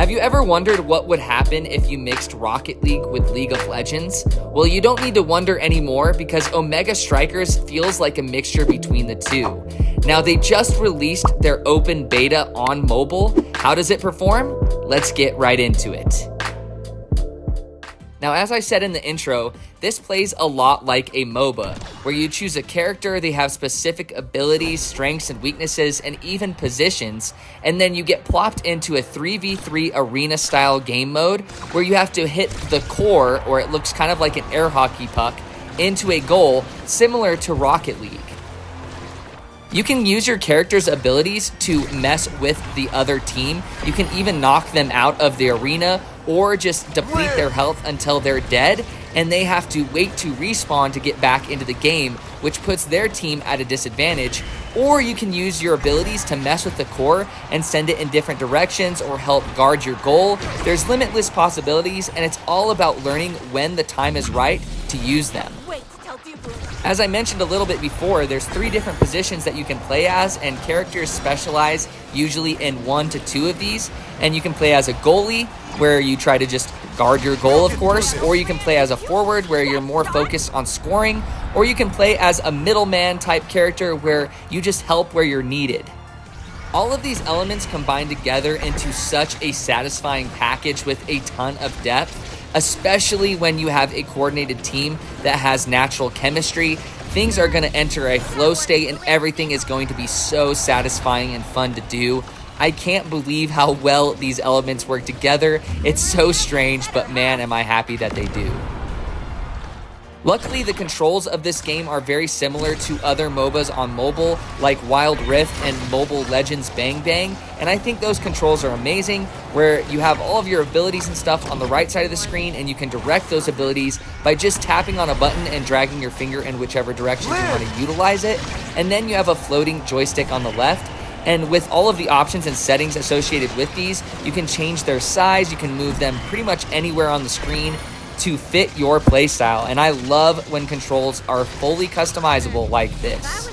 Have you ever wondered what would happen if you mixed Rocket League with League of Legends? Well, you don't need to wonder anymore because Omega Strikers feels like a mixture between the two. Now, they just released their open beta on mobile. How does it perform? Let's get right into it. Now, as I said in the intro, this plays a lot like a MOBA, where you choose a character, they have specific abilities, strengths, and weaknesses, and even positions, and then you get plopped into a 3v3 arena-style game mode, where you have to hit the core, or it looks kind of like an air hockey puck, into a goal, similar to Rocket League. You can use your character's abilities to mess with the other team. You can even knock them out of the arena or just deplete their health until they're dead, and they have to wait to respawn to get back into the game, which puts their team at a disadvantage. Or you can use your abilities to mess with the core and send it in different directions or help guard your goal. There's limitless possibilities, and it's all about learning when the time is right to use them. As I mentioned a little bit before, there's 3 different positions that you can play as, and characters specialize usually in 1 to 2 of these. And you can play as a goalie, where you try to just guard your goal, of course, or you can play as a forward, where you're more focused on scoring, or you can play as a middleman type character, where you just help where you're needed. All of these elements combine together into such a satisfying package with a ton of depth, especially when you have a coordinated team that has natural chemistry. Things are going to enter a flow state and everything is going to be so satisfying and fun to do. I can't believe how well these elements work together. It's so strange, but man, am I happy that they do. Luckily, the controls of this game are very similar to other MOBAs on mobile, like Wild Rift and Mobile Legends Bang Bang, and I think those controls are amazing, where you have all of your abilities and stuff on the right side of the screen, and you can direct those abilities by just tapping on a button and dragging your finger in whichever direction you want to utilize it, and then you have a floating joystick on the left. And with all of the options and settings associated with these, you can change their size, you can move them pretty much anywhere on the screen to fit your playstyle, and I love when controls are fully customizable like this.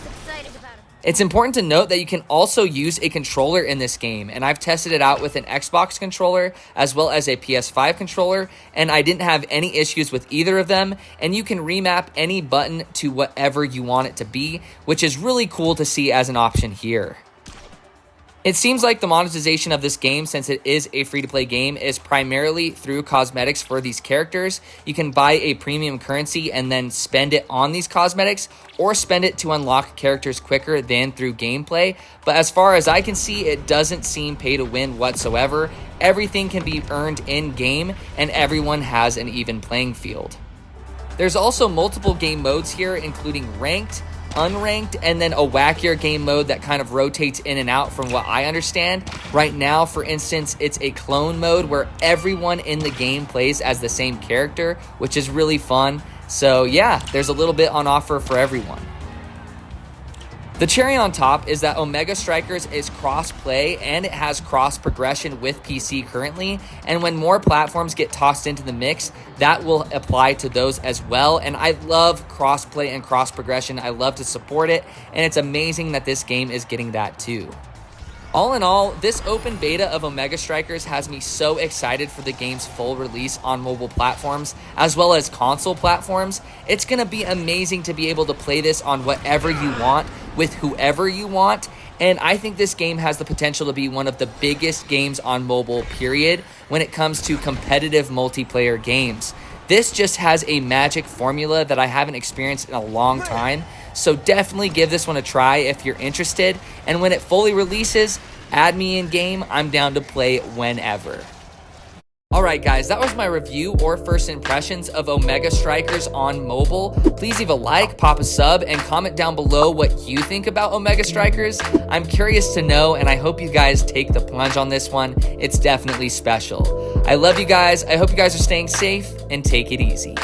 It's important to note that you can also use a controller in this game, and I've tested it out with an Xbox controller as well as a PS5 controller, and I didn't have any issues with either of them, and you can remap any button to whatever you want it to be, which is really cool to see as an option here. It seems like the monetization of this game, since it is a free-to-play game, is primarily through cosmetics for these characters. You can buy a premium currency and then spend it on these cosmetics, or spend it to unlock characters quicker than through gameplay. But as far as I can see, it doesn't seem pay to win whatsoever. Everything can be earned in-game, and everyone has an even playing field. There's also multiple game modes here, including ranked, unranked, and then a wackier game mode that kind of rotates in and out from what I understand. Right now, for instance, it's a clone mode where everyone in the game plays as the same character, which is really fun. So yeah, there's a little bit on offer for everyone. The cherry on top is that Omega Strikers is cross-play and it has cross-progression with PC currently, and when more platforms get tossed into the mix, that will apply to those as well, and I love cross-play and cross-progression. I love to support it, and it's amazing that this game is getting that too. All in all, this open beta of Omega Strikers has me so excited for the game's full release on mobile platforms as well as console platforms. It's going to be amazing to be able to play this on whatever you want with whoever you want, and I think this game has the potential to be one of the biggest games on mobile, period, when it comes to competitive multiplayer games. This just has a magic formula that I haven't experienced in a long time, so definitely give this one a try if you're interested, and when it fully releases, add me in game. I'm down to play whenever. Alright guys, that was my review or first impressions of Omega Strikers on mobile. Please leave a like, pop a sub, and comment down below what you think about Omega Strikers. I'm curious to know, and I hope you guys take the plunge on this one. It's definitely special. I love you guys. I hope you guys are staying safe, and take it easy.